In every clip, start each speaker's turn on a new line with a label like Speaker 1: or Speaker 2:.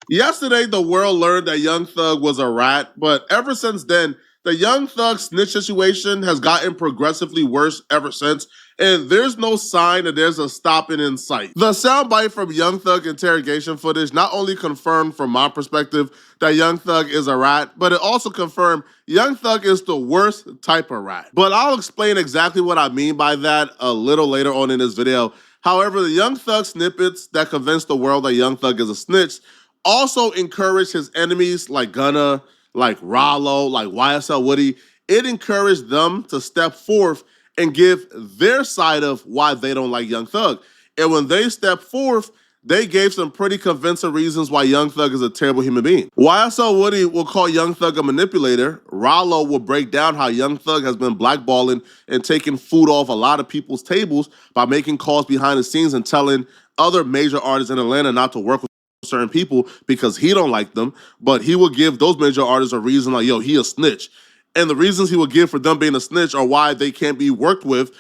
Speaker 1: Yesterday, the world learned that Young Thug was a rat, but ever since then, the Young Thug snitch situation has gotten progressively worse ever since, and there's no sign that there's a stopping in sight. The soundbite from Young Thug interrogation footage not only confirmed from my perspective that Young Thug is a rat, but it also confirmed Young Thug is the worst type of rat. But I'll explain exactly what I mean by that a little later on in this video. However, the Young Thug snippets that convince the world that Young Thug is a snitch also encouraged his enemies like Gunna, like Rollo, like YSL Woody. It encouraged them to step forth and give their side of why they don't like Young Thug. And when they stepped forth, they gave some pretty convincing reasons why Young Thug is a terrible human being. YSL Woody will call Young Thug a manipulator. Rollo will break down how Young Thug has been blackballing and taking food off a lot of people's tables by making calls behind the scenes and telling other major artists in Atlanta not to work with certain people because he don't like them, but he will give those major artists a reason like, yo, he a snitch. And the reasons he will give for them being a snitch or why they can't be worked with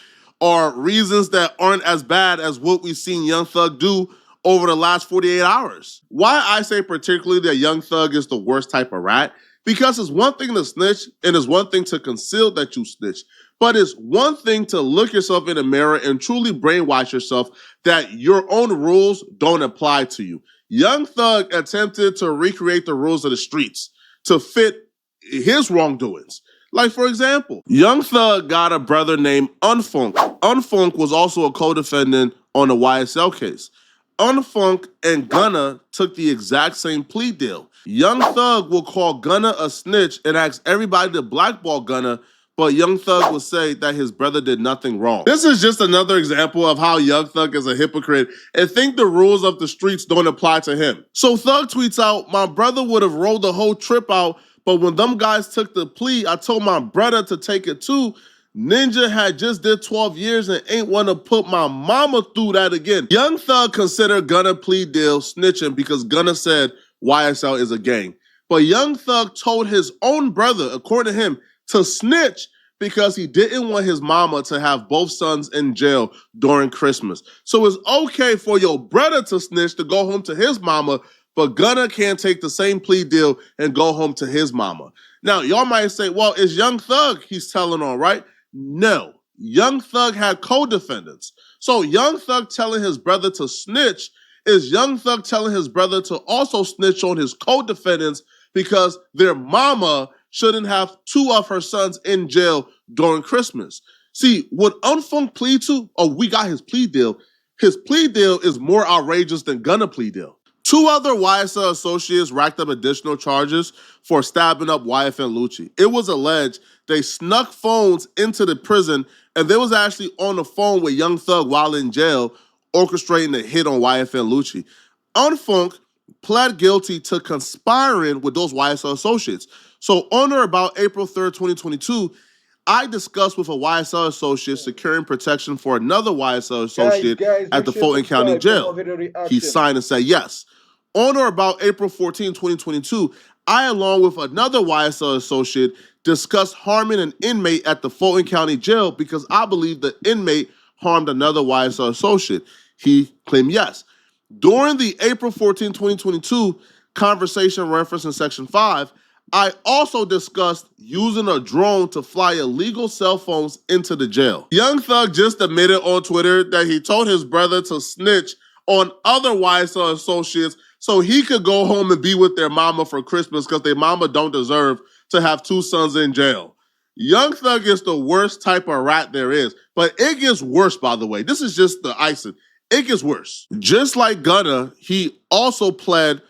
Speaker 1: are reasons that aren't as bad as what we've seen Young Thug do over the last 48 hours. Why I say particularly that Young Thug is the worst type of rat, because it's one thing to snitch and it's one thing to conceal that you snitch, but it's one thing to look yourself in the mirror and truly brainwash yourself that your own rules don't apply to you. Young Thug attempted to recreate the rules of the streets to fit his wrongdoings. Like, for example, Young Thug got a brother named Unfunk. Unfunk was also a co-defendant on the YSL case. Unfunk and Gunna took the exact same plea deal. Young Thug will call Gunna a snitch and ask everybody to blackball Gunna, but Young Thug will say that his brother did nothing wrong. This is just another example of how Young Thug is a hypocrite and think the rules of the streets don't apply to him. So Thug tweets out, my brother would have rolled the whole trip out, but when them guys took the plea, I told my brother to take it too. Ninja had just did 12 years and ain't want to put my mama through that again. Young Thug considered Gunna plea deal snitching because Gunna said YSL is a gang. But Young Thug told his own brother, according to him, to snitch because he didn't want his mama to have both sons in jail during Christmas. So it's okay for your brother to snitch to go home to his mama, but Gunna can't take the same plea deal and go home to his mama. Now, y'all might say, well, it's Young Thug he's telling on, right? No. Young Thug had co-defendants. So Young Thug telling his brother to snitch is Young Thug telling his brother to also snitch on his co-defendants because their mama shouldn't have two of her sons in jail during Christmas. See, what Unfunk plead to, we got his plea deal. His plea deal is more outrageous than Gunna plea deal. Two other YSL associates racked up additional charges for stabbing up YFN Lucci. It was alleged they snuck phones into the prison and they was actually on the phone with Young Thug while in jail, orchestrating a hit on YFN Lucci. Unfunk pled guilty to conspiring with those YSL associates. So on or about April 3rd, 2022, I discussed with a YSL associate securing protection for another YSL associate at the Fulton County Jail. He signed and said yes. On or about April 14, 2022, I, along with another YSL associate, discussed harming an inmate at the Fulton County Jail because I believe the inmate harmed another YSL associate. He claimed yes. During the April 14, 2022 conversation referenced in Section 5, I also discussed using a drone to fly illegal cell phones into the jail. Young Thug just admitted on Twitter that he told his brother to snitch on other YSL associates so he could go home and be with their mama for Christmas because their mama don't deserve to have two sons in jail. Young Thug is the worst type of rat there is, but it gets worse, by the way. This is just the icing. It gets worse. Just like Gunna, he also pled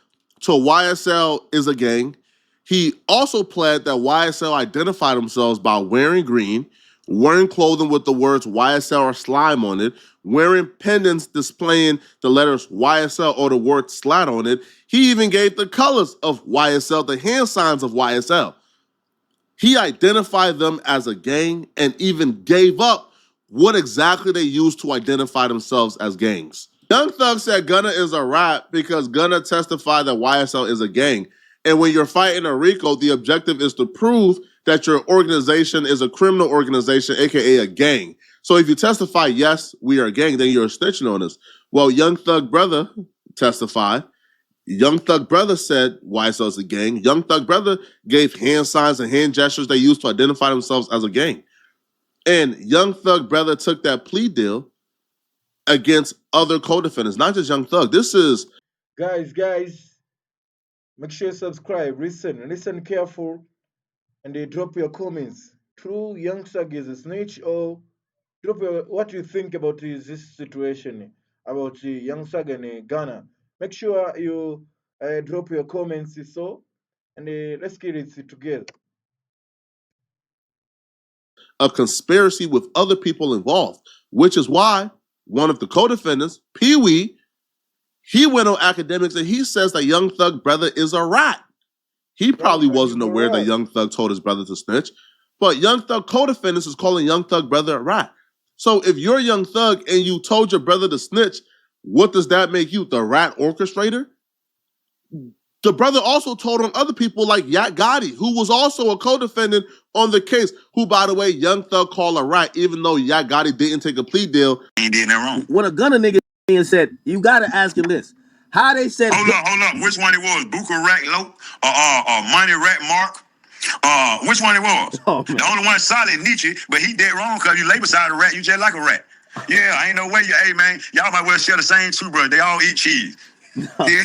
Speaker 1: to YSL is a gang. He also pled that YSL identified themselves by wearing green, wearing clothing with the words YSL or slime on it, wearing pendants displaying the letters YSL or the word slat on it. He even gave the colors of YSL, the hand signs of YSL. He identified them as a gang and even gave up what exactly they used to identify themselves as gangs. Young Thug said Gunna is a rat because Gunna testified that YSL is a gang. And when you're fighting a Rico, the objective is to prove that your organization is a criminal organization, aka a gang. So if you testify, yes, we are a gang, then you're snitching on us. Well, Young Thug brother testified Young Thug Brother said, why so as a gang? Young Thug Brother gave hand signs and hand gestures they used to identify themselves as a gang. And Young Thug Brother took that plea deal against other co-defendants, not just Young Thug. This is...
Speaker 2: Guys, make sure you subscribe, listen careful, and they drop your comments. True, Young Thug is a snitch, or drop what you think about this situation, about Young Thug and Gunna. Make sure you drop your comments, so, and let's get it together.
Speaker 1: A conspiracy with other people involved, which is why one of the co-defendants, Pee Wee, he went on academics and he says that Young Thug Brother is a rat. He probably wasn't aware that Young Thug told his brother to snitch, but Young Thug co-defendants is calling Young Thug Brother a rat. So if you're Young Thug and you told your brother to snitch, what does that make you, the rat orchestrator? The brother also told on other people like Yak Gotti, who was also a co-defendant on the case, who, by the way, Young Thug called a rat, even though Yak Gotti didn't take a plea deal.
Speaker 3: He did that wrong.
Speaker 4: When a Gunna nigga said, you gotta ask him this. How they said...
Speaker 3: Hold up. Which one it was? Buka Rat Lope or Money Rat Mark? Which one it was?
Speaker 4: Oh,
Speaker 3: the only one solid, Nietzsche, but he dead wrong because you lay beside a rat, you just like a rat. Yeah, ain't no way hey man, y'all might well share the same toothbrush. They all eat cheese. No. Yeah.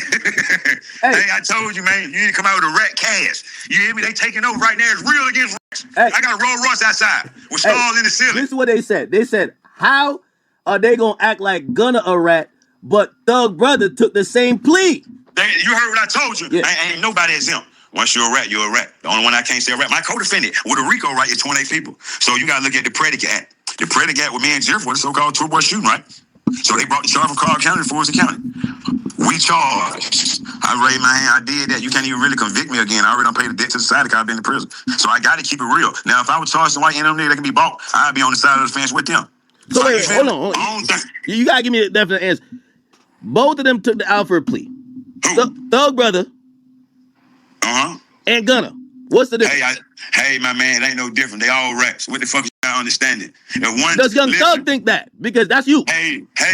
Speaker 3: Hey, I told you, man, you need to come out with a rat cast. You hear me? They taking over right now. It's real against rats. Hey. I got a Rolls Royce outside with stars in the ceiling.
Speaker 4: This is what they said. They said, how are they gonna act like Gunna a rat, but Thug Brother took the same plea?
Speaker 3: You heard what I told you. Yeah. Ain't nobody exempt. Once you're a rat, you're a rat. The only one I can't say a rat. My co-defendant with a Rico right is 28 people. So you gotta look at the predicate act. The predicate with me and Jeff was the so-called two-boy shooting, right? So they brought the charge from Carl County to Forest County. We charged. I raised my hand. I did that. You can't even really convict me again. I already done paid the debt to society because I've been in prison. So I got to keep it real. Now, if I was charged some white end nigga that can be bought, I'd be on the side of the fence with them.
Speaker 4: So wait, hold on. You got to give me a definite answer. Both of them took the Alfred plea. Thug Brother and Gunna. What's the difference?
Speaker 3: Hey, my man, it ain't no different. They all rats. What the fuck is not understanding?
Speaker 4: Does Young Thug think that? Because that's you.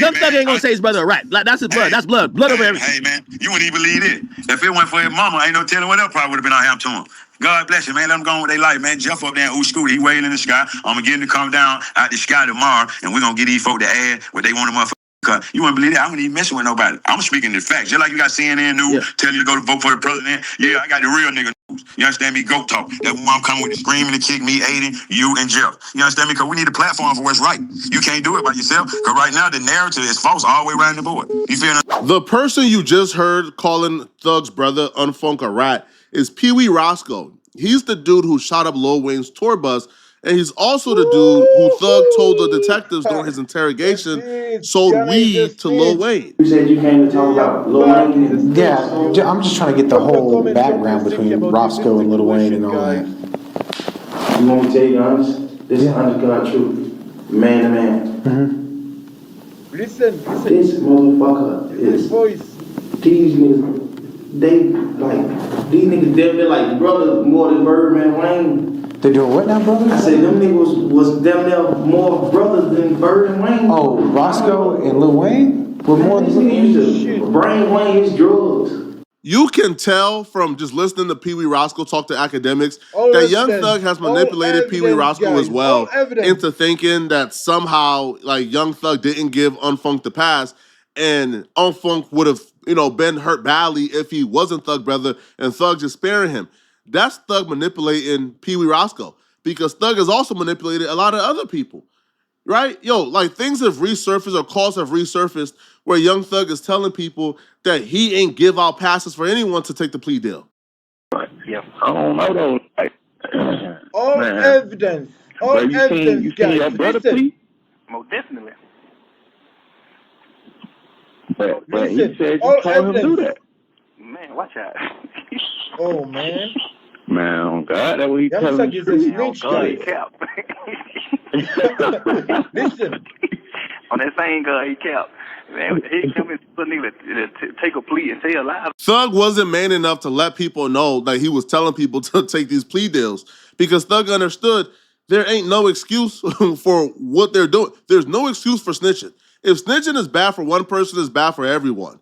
Speaker 4: Young Thug ain't gonna say his brother a rat. Like, that's his blood. That's blood. Blood over everything.
Speaker 3: Hey, man, you wouldn't even believe it. If it wasn't for his mama, ain't no telling what else probably would have been out here to him. God bless you, man. Let them go on with their life, man. Jeff up there in Scooter. He waiting in the sky. I'm gonna get him to come down out the sky tomorrow, and we're gonna get these folk to add what they want to motherfucker. You wouldn't believe that. I wouldn't even messing with nobody. I'm speaking the facts. Just like you got CNN News telling you to go to vote for the president. Yeah, I got the real nigga news. You understand me? Goat talk. That mom coming with the screaming to kick me, Aiden, you, and Jeff. You understand me? Because we need a platform for what's right. You can't do it by yourself. Because right now, the narrative is false all the way around the board. You feel me?
Speaker 1: The person you just heard calling Thug's brother Unfunk a rat is Pee Wee Roscoe. He's the dude who shot up Lil Wayne's tour bus, and he's also the dude who Thug told the detectives during his interrogation sold weed to Lil Wayne.
Speaker 5: You said you came to talk about Lil Wayne?
Speaker 6: Yeah, I'm just trying to get the whole background between Roscoe and Lil Wayne and all that.
Speaker 5: You want me to tell you honest? This is honest God truth. Man to man.
Speaker 6: Mm-hmm.
Speaker 2: Listen.
Speaker 5: This motherfucker is... These niggas, these niggas definitely like brothers more than Birdman Wayne.
Speaker 6: They doing what now, brother?
Speaker 5: I said them niggas was damn near more brothers than Bird and Wayne.
Speaker 6: Oh, Roscoe and Lil Wayne were more than
Speaker 5: niggas used to brain Wayne's drugs.
Speaker 1: You can tell from just listening to Pee Wee Roscoe talk to academics that Young Thug has manipulated Pee Wee Roscoe as well into thinking that somehow like Young Thug didn't give Unfunk the pass, and Unfunk would have been hurt badly if he wasn't Thug brother and Thug just sparing him. That's Thug manipulating Pee Wee Roscoe, because Thug has also manipulated a lot of other people, right? Like things have resurfaced or calls have resurfaced where Young Thug is telling people that he ain't give out passes for anyone to take the plea deal.
Speaker 7: Yeah, I don't know though. Like,
Speaker 2: all evidence.
Speaker 7: You seen your brother plea?
Speaker 8: Most definitely.
Speaker 7: But he said you told him to do that.
Speaker 8: Man, watch out.
Speaker 2: Oh man.
Speaker 7: Man, oh God, that's what he telling me.
Speaker 2: Snitch,
Speaker 8: God, he cap.
Speaker 2: Listen.
Speaker 8: On that same God, he cap. Man, he come in to take a plea and stay alive.
Speaker 1: Thug wasn't man enough to let people know that he was telling people to take these plea deals, because Thug understood there ain't no excuse for what they're doing. There's no excuse for snitching. If snitching is bad for one person, it's bad for everyone.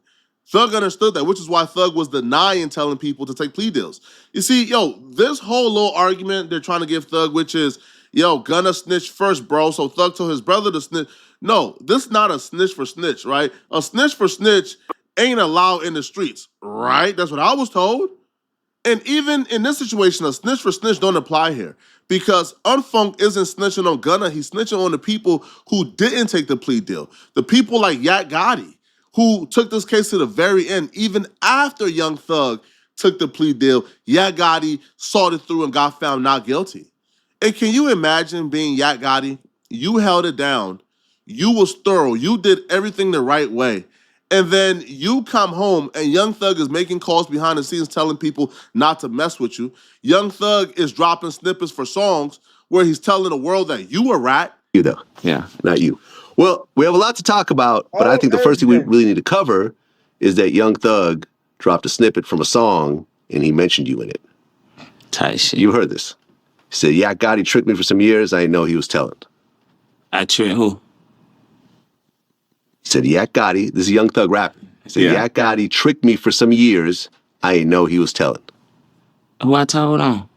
Speaker 1: Thug understood that, which is why Thug was denying telling people to take plea deals. You see, this whole little argument they're trying to give Thug, which is, Gunna snitched first, bro, so Thug told his brother to snitch. No, this is not a snitch for snitch, right? A snitch for snitch ain't allowed in the streets, right? That's what I was told. And even in this situation, a snitch for snitch don't apply here because Unfunk isn't snitching on Gunna. He's snitching on the people who didn't take the plea deal. The people like Yak Gotti, who took this case to the very end, even after Young Thug took the plea deal. Yak Gotti saw it through and got found not guilty. And can you imagine being Yak Gotti? You held it down. You was thorough. You did everything the right way. And then you come home and Young Thug is making calls behind the scenes telling people not to mess with you. Young Thug is dropping snippets for songs where he's telling the world that you a rat.
Speaker 3: You though. Yeah, not you. Well, we have a lot to talk about, but I think the first thing we really need to cover is that Young Thug dropped a snippet from a song and he mentioned you in it.
Speaker 4: Tight shit.
Speaker 3: You heard this. He said, Yak Gotti tricked me for some years. I didn't know he was telling.
Speaker 4: I tricked who?
Speaker 3: He said, Yak Gotti, this is Young Thug rapping. He said, Yak Gotti tricked me for some years. I didn't know he was telling.
Speaker 4: Who I told on?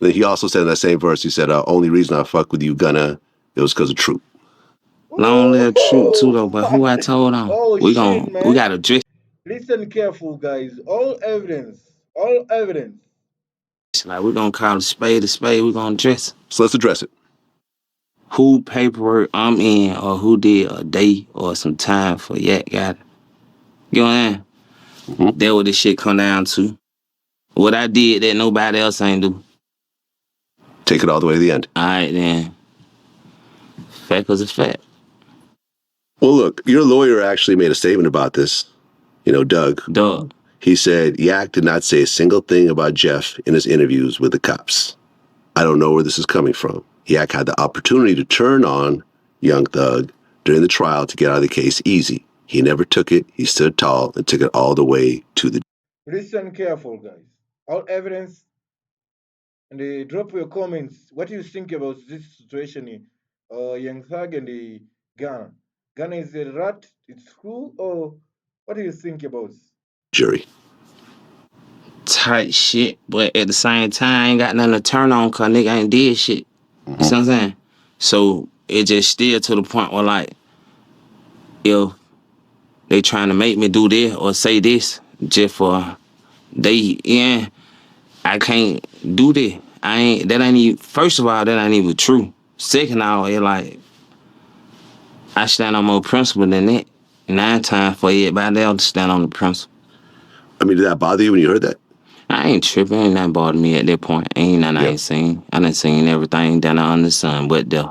Speaker 3: Then he also said in that same verse, he said, only reason I fuck with you, Gunna, it was because of Troop.
Speaker 4: Long live Troop too though, but who I told on? We gotta address.
Speaker 2: Listen careful, guys. All evidence. All evidence.
Speaker 4: Like we're gonna call a spade. We're gonna address it.
Speaker 3: So let's address it.
Speaker 4: Who paperwork I'm in, or who did a day or some time for Yak Gotti. You know what I mean?
Speaker 3: Mm-hmm.
Speaker 4: That what this shit come down to. What I did that nobody else ain't do.
Speaker 3: Take it all the way to the end.
Speaker 4: All right, then. Fact was a fact.
Speaker 3: Well, look, your lawyer actually made a statement about this. Doug. He said Yak did not say a single thing about Jeff in his interviews with the cops. I don't know where this is coming from. Yak had the opportunity to turn on Young Thug during the trial to get out of the case easy. He never took it. He stood tall and took it all the way to the...
Speaker 2: Listen careful, guys. All evidence. And drop your comments. What do you think about this situation? Young Thug and the Gunna. Gunna is a rat. It's true, or what do you think about?
Speaker 3: Jury.
Speaker 4: Tight shit, but at the same time, I ain't got nothing to turn on cause nigga ain't did shit.
Speaker 3: Mm-hmm.
Speaker 4: You see what I'm saying? So it just still to the point where like, if they trying to make me do this or say this just for I can't do that. That ain't even, first of all, that ain't even true. Second of all, it like, I stand on more principle than that. 9 times for everybody else to stand on the principle.
Speaker 3: I mean, did that bother you when you heard that?
Speaker 4: I ain't tripping. Ain't nothing bothered me at that point. Ain't nothing I ain't seen. I done seen everything down under the sun but there.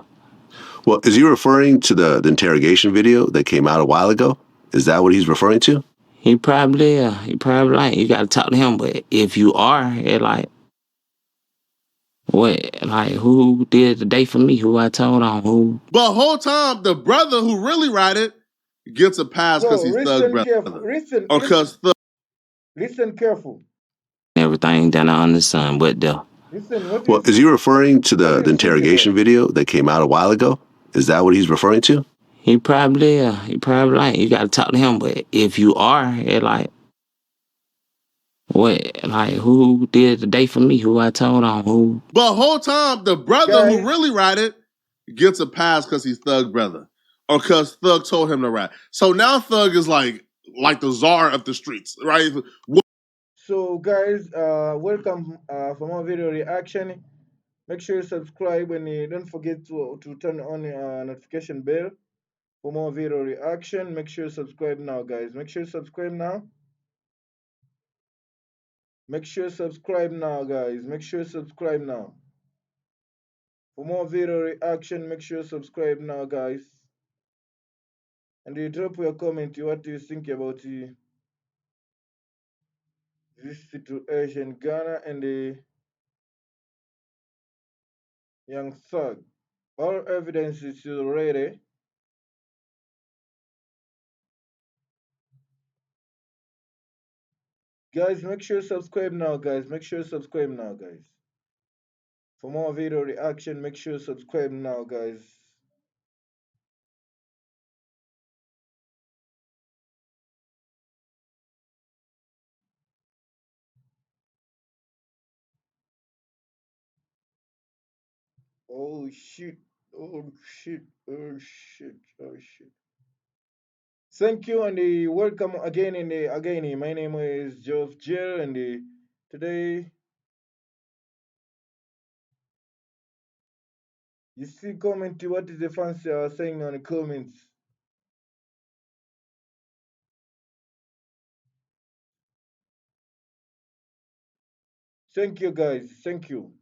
Speaker 3: Well, is he referring to the interrogation video that came out a while ago? Is that what he's referring to?
Speaker 4: He probably ain't. You gotta talk to him. But if you are, it like, what? Like, who did the day for me? Who I told on? Who?
Speaker 1: But whole time, the brother who really ratted gets a pass because he's Thug brother.
Speaker 2: Listen careful.
Speaker 4: Everything down under the sun but there.
Speaker 2: Listen, what
Speaker 3: Well, is he referring to the interrogation video that came out a while ago? Is that what he's referring to?
Speaker 4: He probably ain't. You gotta talk to him. But if you are, it like, what? Like, who did the day for me? Who I told on? Who?
Speaker 1: But whole time, the brother who really ratted gets a pass because he's Thug brother. Or because Thug told him to rat. So now Thug is like the czar of the streets, right?
Speaker 2: So guys, welcome for more video reaction. Make sure you subscribe and don't forget to turn on notification bell for more video reaction. Make sure you subscribe now, guys. Make sure you subscribe now. Make sure you subscribe now, guys. Make sure you subscribe now. For more video reaction, make sure you subscribe now, guys. And you drop your comment. What do you think about this situation, Ghana and the Young Thug? All evidence is ready. Guys, make sure you subscribe now, guys. Make sure you subscribe now, guys. For more video reaction, make sure you subscribe now, guys. Oh shit. Oh shit. Oh shit. Oh shit. Thank you and welcome again and again. My name is Geoff Jill and today you see comment what is the fans are saying on the comments. Thank you guys. Thank you.